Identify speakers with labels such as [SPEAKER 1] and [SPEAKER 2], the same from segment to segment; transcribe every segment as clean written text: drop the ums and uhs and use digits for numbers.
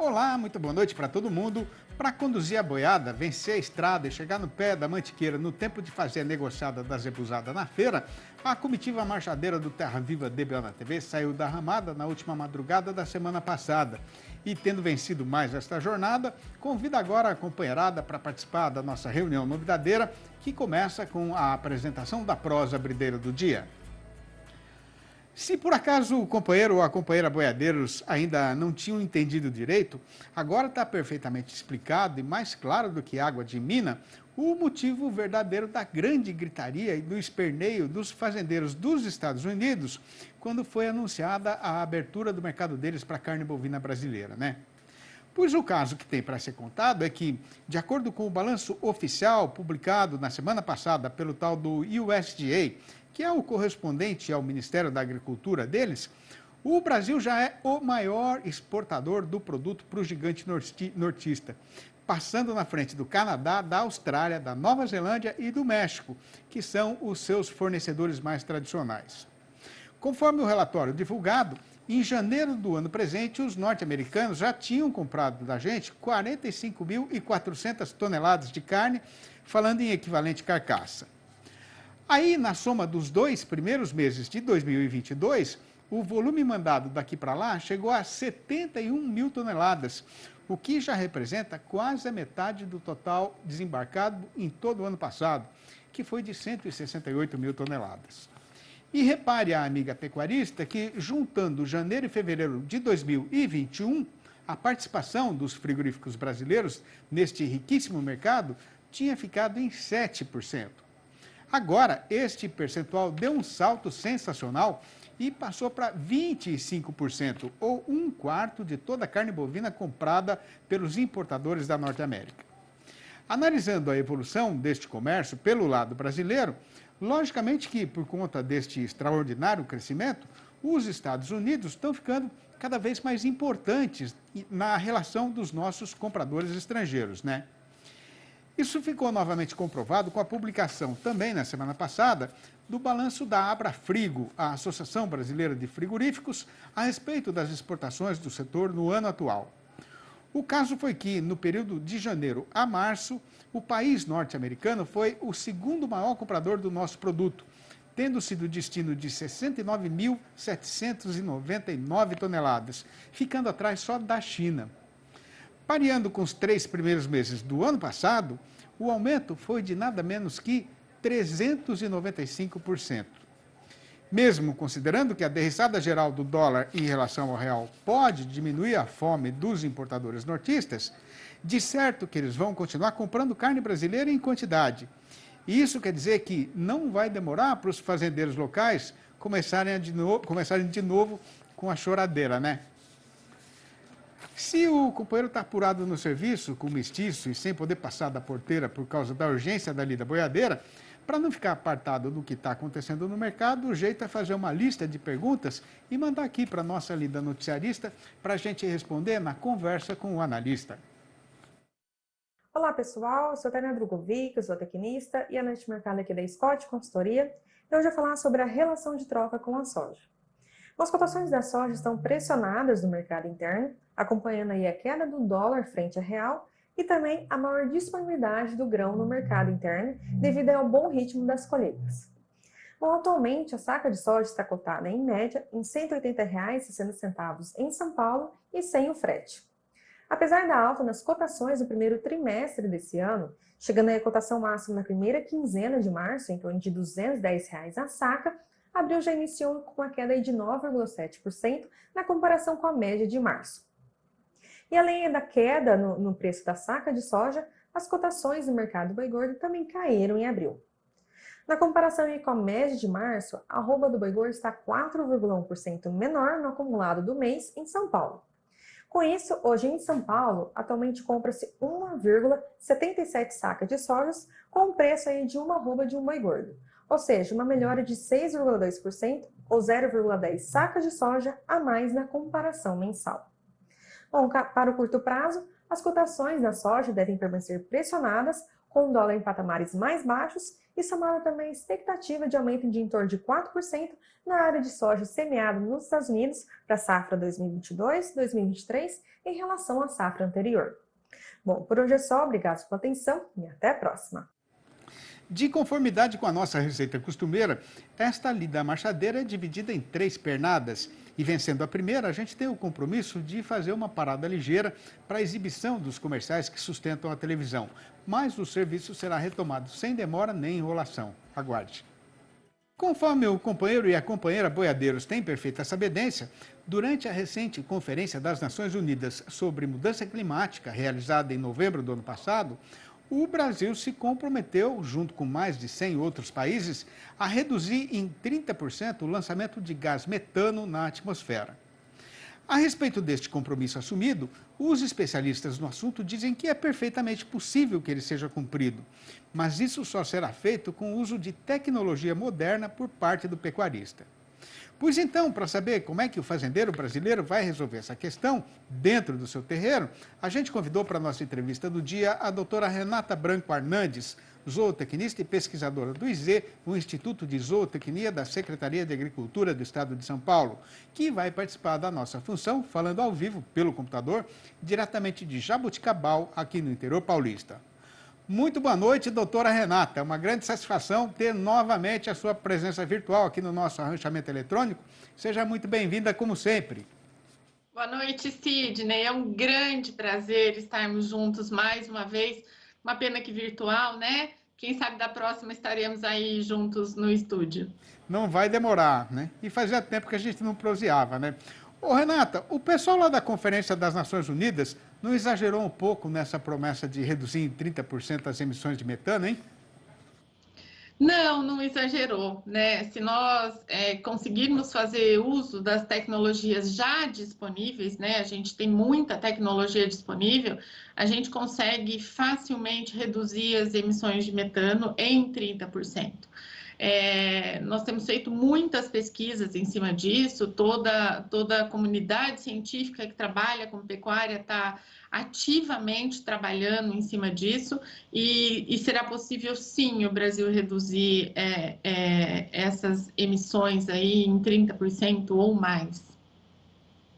[SPEAKER 1] Olá, muito boa noite para todo mundo. Para conduzir a boiada, vencer a estrada e chegar no pé da mantiqueira no tempo de fazer a negociada da zebuzada na feira, a comitiva marchadeira do Terra Viva DBO na TV saiu da ramada na última madrugada da semana passada. E tendo vencido mais esta jornada, convido agora a companheirada para participar da nossa reunião novidadeira, que começa com a apresentação da prosa brideira do dia. Se por acaso o companheiro ou a companheira boiadeiros ainda não tinham entendido direito, agora está perfeitamente explicado e mais claro do que água de mina o motivo verdadeiro da grande gritaria e do esperneio dos fazendeiros dos Estados Unidos quando foi anunciada a abertura do mercado deles para a carne bovina brasileira, né? Pois o caso que tem para ser contado é que, de acordo com o balanço oficial publicado na semana passada pelo tal do USDA, que é o correspondente ao Ministério da Agricultura deles, o Brasil já é o maior exportador do produto para o gigante nortista, passando na frente do Canadá, da Austrália, da Nova Zelândia e do México, que são os seus fornecedores mais tradicionais. Conforme o relatório divulgado, em janeiro do ano presente, os norte-americanos já tinham comprado da gente 45.400 toneladas de carne, falando em equivalente carcaça. Aí, na soma dos 2 primeiros meses de 2022, o volume mandado daqui para lá chegou a 71 mil toneladas, o que já representa quase a metade do total desembarcado em todo o ano passado, que foi de 168 mil toneladas. E repare a amiga pecuarista que, juntando janeiro e fevereiro de 2021, a participação dos frigoríficos brasileiros neste riquíssimo mercado tinha ficado em 7%. Agora, este percentual deu um salto sensacional e passou para 25%, ou 1/4 de toda a carne bovina comprada pelos importadores da Norte América. Analisando a evolução deste comércio pelo lado brasileiro, logicamente que, por conta deste extraordinário crescimento, os Estados Unidos estão ficando cada vez mais importantes na relação dos nossos compradores estrangeiros, né? Isso ficou novamente comprovado com a publicação, também na semana passada, do balanço da Abrafrigo, a Associação Brasileira de Frigoríficos, a respeito das exportações do setor no ano atual. O caso foi que, no período de janeiro a março, o país norte-americano foi o segundo maior comprador do nosso produto, tendo sido destino de 69.799 toneladas, ficando atrás só da China. Pareando com os 3 primeiros meses do ano passado, o aumento foi de nada menos que 395%. Mesmo considerando que a derriçada geral do dólar em relação ao real pode diminuir a fome dos importadores nortistas, de certo que eles vão continuar comprando carne brasileira em quantidade. E isso quer dizer que não vai demorar para os fazendeiros locais começarem de novo com a choradeira, né? Se o companheiro está apurado no serviço, com mestiço e sem poder passar da porteira por causa da urgência da lida boiadeira, para não ficar apartado do que está acontecendo no mercado, o jeito é fazer uma lista de perguntas e mandar aqui para a nossa lida noticiarista para a gente responder na conversa com o analista.
[SPEAKER 2] Olá pessoal, eu sou a Tânia Drogovic, eu sou tecnista e analista de mercado aqui da Scott Consultoria. E hoje eu vou falar sobre a relação de troca com a soja. As cotações da soja estão pressionadas no mercado interno, acompanhando aí a queda do dólar frente ao real e também a maior disponibilidade do grão no mercado interno devido ao bom ritmo das colheitas. Bom, atualmente a saca de soja está cotada em média em R$ 180,60 em São Paulo e sem o frete. Apesar da alta nas cotações do primeiro trimestre desse ano, chegando à cotação máxima na primeira quinzena de março, em torno de R$ 210 a saca, abril já iniciou com uma queda de 9,7% na comparação com a média de março. E além da queda no preço da saca de soja, as cotações no mercado boi gordo também caíram em abril. Na comparação com a média de março, a arroba do boi gordo está 4,1% menor no acumulado do mês em São Paulo. Com isso, hoje em São Paulo, atualmente compra-se 1,77 saca de sojas com o preço aí de uma arroba de um boi gordo, ou seja, uma melhora de 6,2% ou 0,10 sacas de soja a mais na comparação mensal. Bom, para o curto prazo, as cotações da soja devem permanecer pressionadas com o dólar em patamares mais baixos e somado também a expectativa de aumento de em torno de 4% na área de soja semeada nos Estados Unidos para a safra 2022-2023 em relação à safra anterior. Bom, por hoje é só, obrigado pela atenção e até a próxima.
[SPEAKER 1] De conformidade com a nossa receita costumeira, esta lida marchadeira é dividida em 3 pernadas. E vencendo a primeira, a gente tem o compromisso de fazer uma parada ligeira para a exibição dos comerciais que sustentam a televisão. Mas o serviço será retomado sem demora nem enrolação. Aguarde. Conforme o companheiro e a companheira boiadeiros têm perfeita sabedência, durante a recente Conferência das Nações Unidas sobre Mudança Climática, realizada em novembro do ano passado, o Brasil se comprometeu, junto com mais de 100 outros países, a reduzir em 30% o lançamento de gás metano na atmosfera. A respeito deste compromisso assumido, os especialistas no assunto dizem que é perfeitamente possível que ele seja cumprido, mas isso só será feito com o uso de tecnologia moderna por parte do pecuarista. Pois então, para saber como é que o fazendeiro brasileiro vai resolver essa questão dentro do seu terreiro, a gente convidou para a nossa entrevista do dia a doutora Renata Branco Arnandes, zootecnista e pesquisadora do IZ, o Instituto de Zootecnia da Secretaria de Agricultura do Estado de São Paulo, que vai participar da nossa função, falando ao vivo pelo computador, diretamente de Jaboticabal, aqui no interior paulista. Muito boa noite, doutora Renata. É uma grande satisfação ter novamente a sua presença virtual aqui no nosso arranchamento eletrônico. Seja muito bem-vinda, como sempre.
[SPEAKER 3] Boa noite, Sidney. É um grande prazer estarmos juntos mais uma vez. Uma pena que virtual, né? Quem sabe da próxima estaremos aí juntos no estúdio.
[SPEAKER 1] Não vai demorar, né? E fazia tempo que a gente não proseava, né? Ô, Renata, o pessoal lá da Conferência das Nações Unidas não exagerou um pouco nessa promessa de reduzir em 30% as emissões de metano, hein?
[SPEAKER 3] Não exagerou, né? Se nós conseguirmos fazer uso das tecnologias já disponíveis, né? A gente tem muita tecnologia disponível, a gente consegue facilmente reduzir as emissões de metano em 30%. Nós temos feito muitas pesquisas em cima disso, toda a comunidade científica que trabalha com pecuária está ativamente trabalhando em cima disso e será possível sim o Brasil reduzir essas emissões aí em 30% ou mais.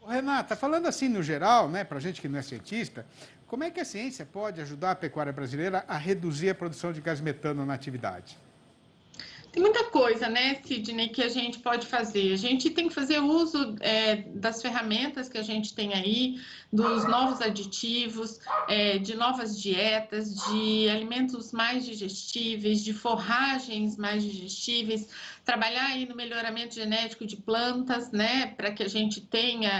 [SPEAKER 1] Renata, falando assim no geral, né, para a gente que não é cientista, como é que a ciência pode ajudar a pecuária brasileira a reduzir a produção de gás metano na atividade?
[SPEAKER 3] Tem muita coisa, né, Sidney, que a gente pode fazer. A gente tem que fazer uso das ferramentas que a gente tem aí, dos novos aditivos, de novas dietas, de alimentos mais digestíveis, de forragens mais digestíveis, trabalhar aí no melhoramento genético de plantas, né, para que a gente tenha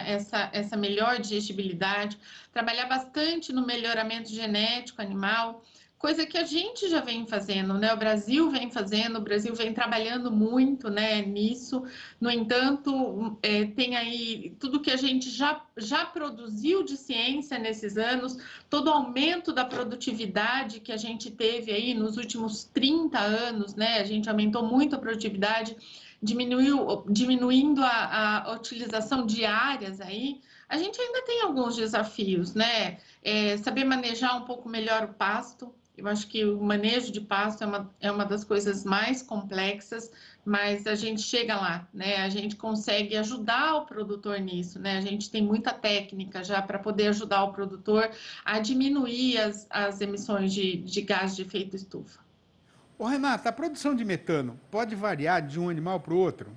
[SPEAKER 3] essa melhor digestibilidade, trabalhar bastante no melhoramento genético animal, coisa que a gente já vem fazendo, né? O Brasil vem fazendo, o Brasil vem trabalhando muito, né, nisso. No entanto, tem aí tudo que a gente já produziu de ciência nesses anos, todo o aumento da produtividade que a gente teve aí nos últimos 30 anos, né? A gente aumentou muito a produtividade, diminuindo a utilização de áreas aí. A gente ainda tem alguns desafios, né? Saber manejar um pouco melhor o pasto. Eu acho que o manejo de pasto é uma das coisas mais complexas, mas a gente chega lá, né? A gente consegue ajudar o produtor nisso, né? A gente tem muita técnica já para poder ajudar o produtor a diminuir as emissões de gás de efeito estufa.
[SPEAKER 1] Ô, Renata, a produção de metano pode variar de um animal para o outro?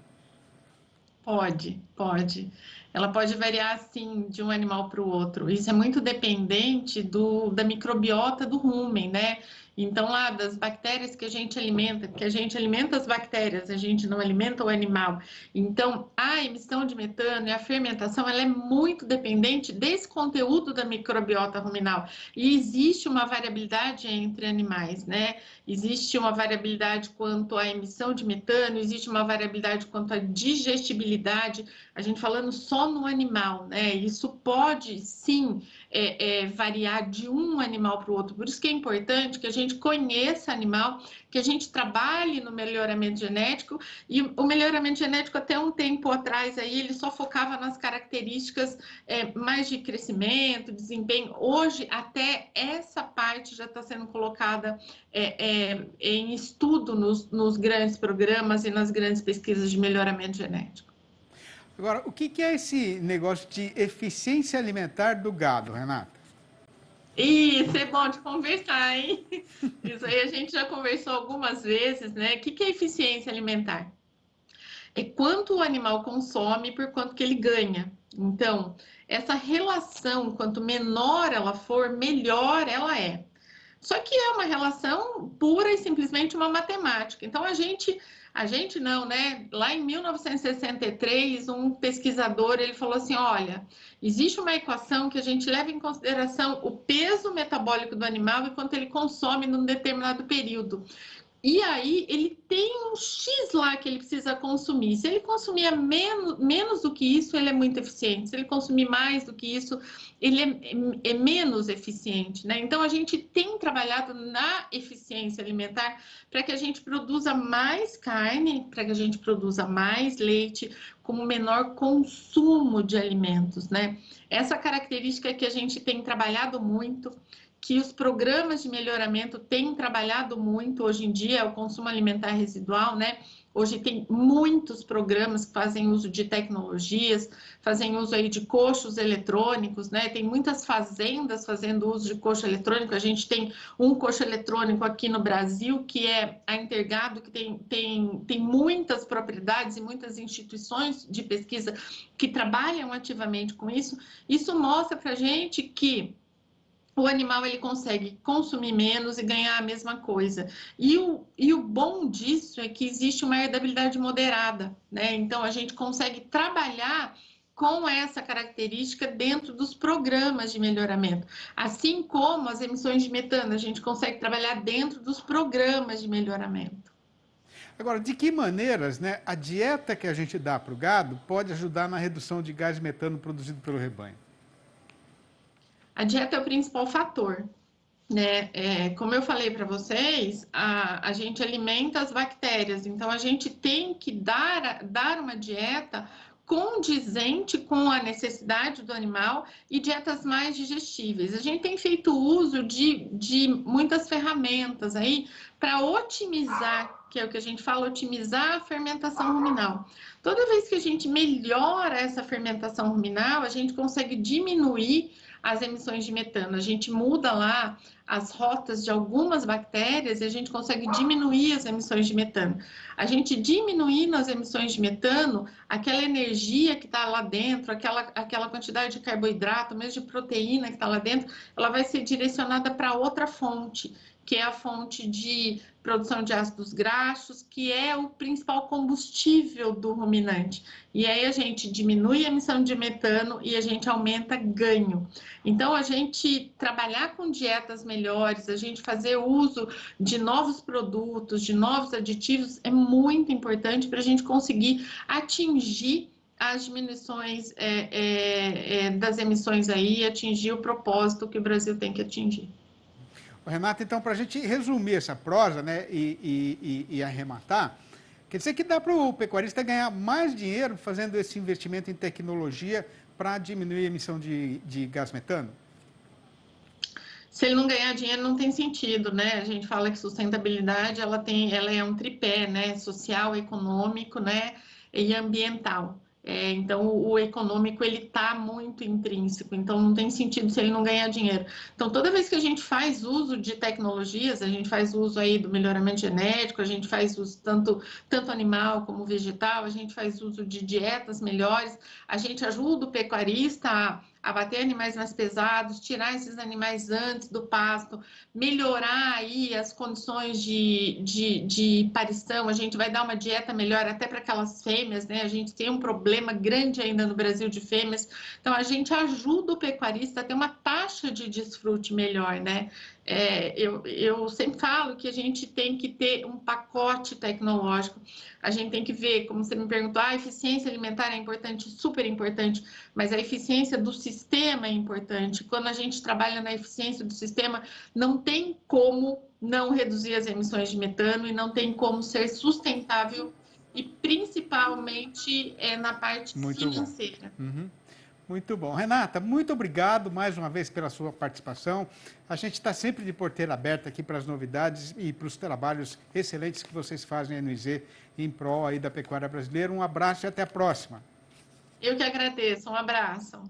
[SPEAKER 3] Pode. Ela pode variar, sim, de um animal para o outro. Isso é muito dependente da microbiota do rumen, né? Então, lá das bactérias que a gente alimenta, porque a gente alimenta as bactérias, a gente não alimenta o animal. Então, a emissão de metano e a fermentação, ela é muito dependente desse conteúdo da microbiota ruminal. E existe uma variabilidade entre animais, né? Existe uma variabilidade quanto à emissão de metano, existe uma variabilidade quanto à digestibilidade. A gente falando só só no animal, né? Isso pode, sim, variar de um animal para o outro. Por isso que é importante que a gente conheça animal, que a gente trabalhe no melhoramento genético, e o melhoramento genético, até um tempo atrás, aí, ele só focava nas características mais de crescimento, desempenho. Hoje, até essa parte já está sendo colocada em estudo nos grandes programas e nas grandes pesquisas de melhoramento genético.
[SPEAKER 1] Agora, o que é esse negócio de eficiência alimentar do gado, Renata?
[SPEAKER 3] Isso é bom de conversar, hein? Isso aí a gente já conversou algumas vezes, né? O que é eficiência alimentar? É quanto o animal consome por quanto que ele ganha. Então, essa relação, quanto menor ela for, melhor ela é. Só que é uma relação pura e simplesmente uma matemática. Então, a gente não, né? Lá em 1963, um pesquisador, ele falou assim, olha, existe uma equação que a gente leva em consideração o peso metabólico do animal e quanto ele consome num determinado período. E aí ele tem um X lá que ele precisa consumir. Se ele consumir menos do que isso, ele é muito eficiente. Se ele consumir mais do que isso, ele é menos eficiente, né? Então a gente tem trabalhado na eficiência alimentar para que a gente produza mais carne, para que a gente produza mais leite, com menor consumo de alimentos, né? Essa característica que a gente tem trabalhado muito, que os programas de melhoramento têm trabalhado muito hoje em dia, é o consumo alimentar residual, né? Hoje tem muitos programas que fazem uso de tecnologias, fazem uso aí de coxos eletrônicos, né? Tem muitas fazendas fazendo uso de coxo eletrônico. A gente tem um coxo eletrônico aqui no Brasil, que é a Intergado, que tem muitas propriedades e muitas instituições de pesquisa que trabalham ativamente com isso. Isso mostra para a gente que o animal ele consegue consumir menos e ganhar a mesma coisa. E o bom disso é que existe uma herdabilidade moderada, né? Então a gente consegue trabalhar com essa característica dentro dos programas de melhoramento. Assim como as emissões de metano, a gente consegue trabalhar dentro dos programas de melhoramento.
[SPEAKER 1] Agora, de que maneiras, né, a dieta que a gente dá para o gado pode ajudar na redução de gás metano produzido pelo rebanho?
[SPEAKER 3] A dieta é o principal fator, né? Como eu falei para vocês, a gente alimenta as bactérias, então a gente tem que dar uma dieta condizente com a necessidade do animal e dietas mais digestíveis. A gente tem feito uso de muitas ferramentas aí para otimizar, que é o que a gente fala, otimizar a fermentação ruminal. Toda vez que a gente melhora essa fermentação ruminal, a gente consegue diminuir as emissões de metano. A gente muda lá as rotas de algumas bactérias e a gente consegue diminuir as emissões de metano. A gente diminuindo as emissões de metano, aquela energia que está lá dentro, aquela quantidade de carboidrato, mesmo de proteína que está lá dentro, ela vai ser direcionada para outra fonte, que é a fonte de produção de ácidos graxos, que é o principal combustível do ruminante. E aí a gente diminui a emissão de metano e a gente aumenta ganho. Então, a gente trabalhar com dietas melhores, a gente fazer uso de novos produtos, de novos aditivos, é muito importante para a gente conseguir atingir as diminuições das emissões aí, atingir o propósito que o Brasil tem que atingir.
[SPEAKER 1] Renata, então, para a gente resumir essa prosa, né, e arrematar, quer dizer que dá para o pecuarista ganhar mais dinheiro fazendo esse investimento em tecnologia para diminuir a emissão de gás metano?
[SPEAKER 3] Se ele não ganhar dinheiro, não tem sentido, né? A gente fala que sustentabilidade, ela é um tripé, né? Social, econômico, né? E ambiental. Então, o econômico, ele está muito intrínseco, então não tem sentido se ele não ganhar dinheiro. Então, toda vez que a gente faz uso de tecnologias, a gente faz uso aí do melhoramento genético, a gente faz uso tanto animal como vegetal, a gente faz uso de dietas melhores, a gente ajuda o pecuarista a abater animais mais pesados, tirar esses animais antes do pasto, melhorar aí as condições de parição, a gente vai dar uma dieta melhor até para aquelas fêmeas, né? A gente tem um problema grande ainda no Brasil de fêmeas, então a gente ajuda o pecuarista a ter uma taxa de desfrute melhor, né? Eu sempre falo que a gente tem que ter um pacote tecnológico, a gente tem que ver, como você me perguntou, a eficiência alimentar é importante, super importante, mas a eficiência do sistema é importante. Quando a gente trabalha na eficiência do sistema, não tem como não reduzir as emissões de metano e não tem como ser sustentável e principalmente na parte
[SPEAKER 1] Muito bom.
[SPEAKER 3] financeira.
[SPEAKER 1] Uhum. Muito bom. Renata, muito obrigado mais uma vez pela sua participação. A gente está sempre de porteira aberta aqui para as novidades e para os trabalhos excelentes que vocês fazem aí no IZ em prol aí da pecuária brasileira. Um abraço e até a próxima.
[SPEAKER 3] Eu que agradeço. Um abraço.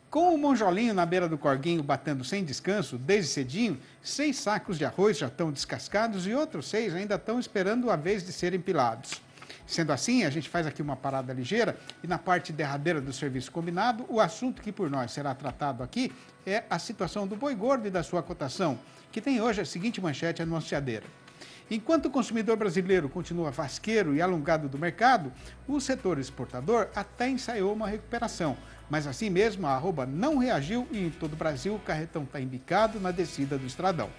[SPEAKER 1] Com o monjolinho na beira do corguinho batendo sem descanso, desde cedinho, 6 sacos de arroz já estão descascados e outros 6 ainda estão esperando a vez de serem pilados. Sendo assim, a gente faz aqui uma parada ligeira e na parte derradeira do serviço combinado, o assunto que por nós será tratado aqui é a situação do boi gordo e da sua cotação, que tem hoje a seguinte manchete anunciadeira. Enquanto o consumidor brasileiro continua vasqueiro e alongado do mercado, o setor exportador até ensaiou uma recuperação, mas assim mesmo a arroba não reagiu e em todo o Brasil o carretão está embicado na descida do estradão.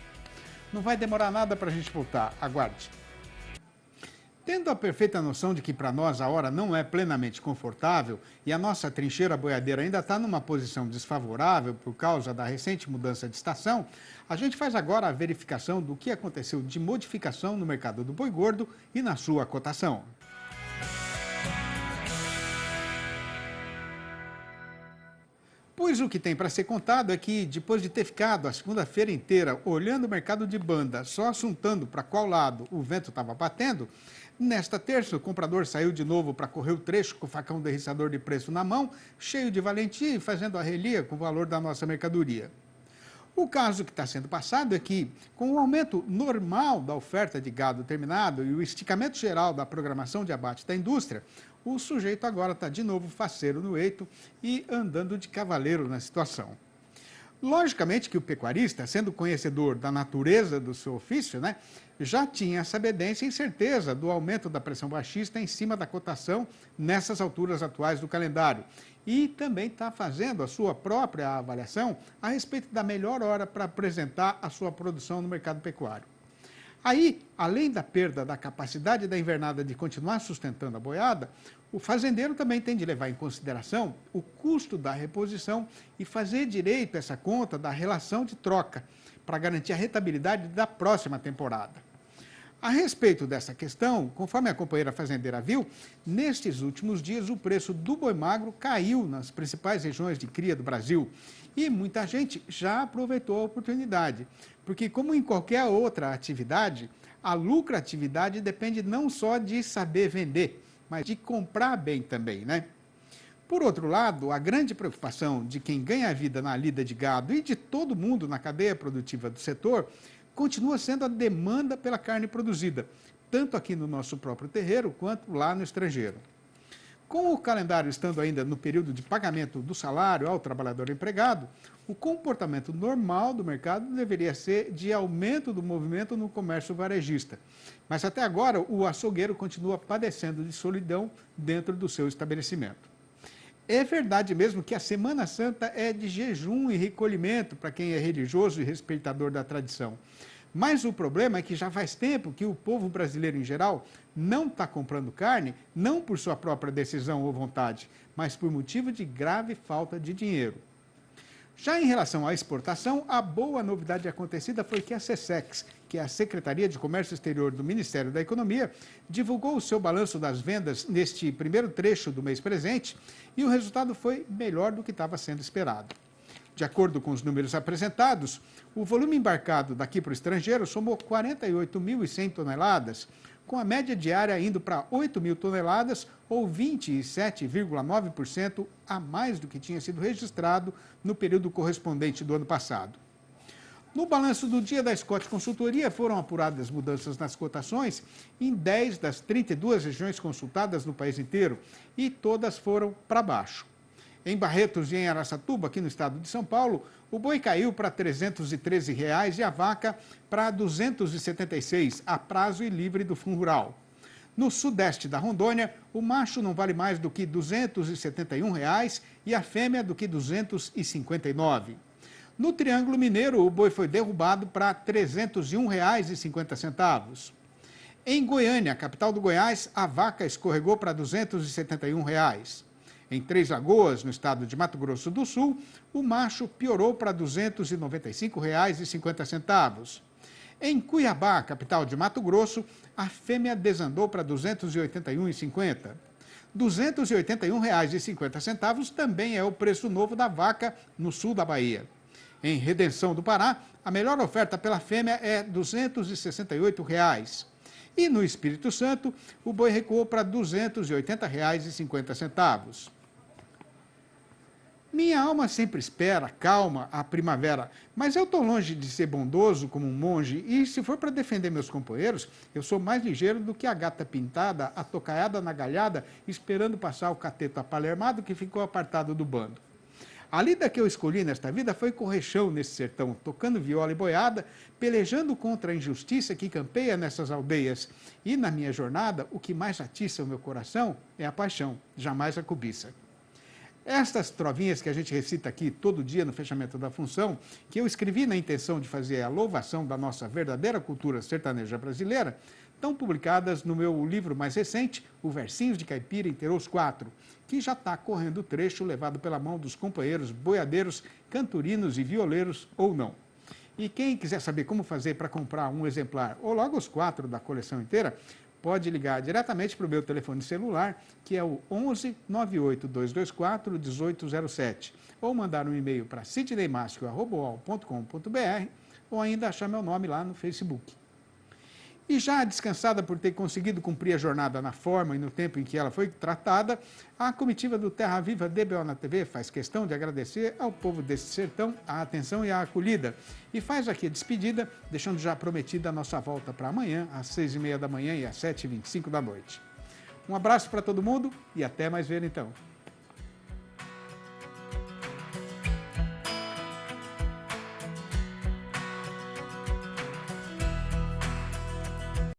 [SPEAKER 1] Não vai demorar nada para a gente voltar, aguarde. Tendo a perfeita noção de que para nós a hora não é plenamente confortável e a nossa trincheira boiadeira ainda está numa posição desfavorável por causa da recente mudança de estação, a gente faz agora a verificação do que aconteceu de modificação no mercado do boi gordo e na sua cotação. Pois o que tem para ser contado é que, depois de ter ficado a segunda-feira inteira olhando o mercado de banda, só assuntando para qual lado o vento estava batendo, nesta terça o comprador saiu de novo para correr o trecho com o facão derriçador de preço na mão, cheio de valentia e fazendo a relia com o valor da nossa mercadoria. O caso que está sendo passado é que, com o aumento normal da oferta de gado terminado e o esticamento geral da programação de abate da indústria, o sujeito agora está de novo faceiro no eito e andando de cavaleiro na situação. Logicamente que o pecuarista, sendo conhecedor da natureza do seu ofício, já tinha sabedência e certeza do aumento da pressão baixista em cima da cotação nessas alturas atuais do calendário. E também está fazendo a sua própria avaliação a respeito da melhor hora para apresentar a sua produção no mercado pecuário. Aí, além da perda da capacidade da invernada de continuar sustentando a boiada, o fazendeiro também tem de levar em consideração o custo da reposição e fazer direito a essa conta da relação de troca, para garantir a rentabilidade da próxima temporada. A respeito dessa questão, conforme a companheira fazendeira viu, nestes últimos dias o preço do boi magro caiu nas principais regiões de cria do Brasil e muita gente já aproveitou a oportunidade, porque como em qualquer outra atividade, a lucratividade depende não só de saber vender, mas de comprar bem também, Por outro lado, a grande preocupação de quem ganha a vida na lida de gado e de todo mundo na cadeia produtiva do setor continua sendo a demanda pela carne produzida, tanto aqui no nosso próprio terreiro quanto lá no estrangeiro. Com o calendário estando ainda no período de pagamento do salário ao trabalhador empregado, o comportamento normal do mercado deveria ser de aumento do movimento no comércio varejista. Mas até agora o açougueiro continua padecendo de solidão dentro do seu estabelecimento. É verdade mesmo que a Semana Santa é de jejum e recolhimento para quem é religioso e respeitador da tradição. Mas o problema é que já faz tempo que o povo brasileiro em geral não está comprando carne, não por sua própria decisão ou vontade, mas por motivo de grave falta de dinheiro. Já em relação à exportação, a boa novidade acontecida foi que a SECEX, que é a Secretaria de Comércio Exterior do Ministério da Economia, divulgou o seu balanço das vendas neste primeiro trecho do mês presente e o resultado foi melhor do que estava sendo esperado. De acordo com os números apresentados, o volume embarcado daqui para o estrangeiro somou 48.100 toneladas, com a média diária indo para 8.000 toneladas, ou 27,9% a mais do que tinha sido registrado no período correspondente do ano passado. No balanço do dia da Scott Consultoria, foram apuradas mudanças nas cotações em 10 das 32 regiões consultadas no país inteiro, e todas foram para baixo. Em Barretos e em Araçatuba, aqui no estado de São Paulo, o boi caiu para R$ 313 e a vaca para R$ 276, a prazo e livre do Fundo Rural. No sudeste da Rondônia, o macho não vale mais do que R$ 271 e a fêmea do que R$ 259. No Triângulo Mineiro, o boi foi derrubado para R$ 301,50. Em Goiânia, capital do Goiás, a vaca escorregou para R$ 271. Em Três Lagoas, no estado de Mato Grosso do Sul, o macho piorou para R$ 295,50. Em Cuiabá, capital de Mato Grosso, a fêmea desandou para R$ 281,50. R$ 281,50 também é o preço novo da vaca no sul da Bahia. Em Redenção do Pará, a melhor oferta pela fêmea é R$ 268. E no Espírito Santo, o boi recuou para R$ 280,50. Minha alma sempre espera, calma, a primavera, mas eu estou longe de ser bondoso como um monge e, se for para defender meus companheiros, eu sou mais ligeiro do que a gata pintada, atocaiada na galhada, esperando passar o cateto apalermado que ficou apartado do bando. A lida que eu escolhi nesta vida foi correchão nesse sertão, tocando viola e boiada, pelejando contra a injustiça que campeia nessas aldeias. E na minha jornada, o que mais atiça o meu coração é a paixão, jamais a cobiça. Estas trovinhas que a gente recita aqui todo dia no fechamento da função, que eu escrevi na intenção de fazer a louvação da nossa verdadeira cultura sertaneja brasileira, estão publicadas no meu livro mais recente, O Versinhos de Caipira Inteiros 4, que já está correndo o trecho levado pela mão dos companheiros boiadeiros, canturinos e violeiros ou não. E quem quiser saber como fazer para comprar um exemplar ou logo os 4 da coleção inteira, pode ligar diretamente para o meu telefone celular, que é o 11 98 224 1807, ou mandar um e-mail para sidneymascio@uol.com.br, ou ainda achar meu nome lá no Facebook. E já descansada por ter conseguido cumprir a jornada na forma e no tempo em que ela foi tratada, a comitiva do Terra Viva DBO na TV faz questão de agradecer ao povo desse sertão a atenção e a acolhida. E faz aqui a despedida, deixando já prometida a nossa volta para amanhã, às 6h30 da manhã e às 7h25 da noite. Um abraço para todo mundo e até mais ver então.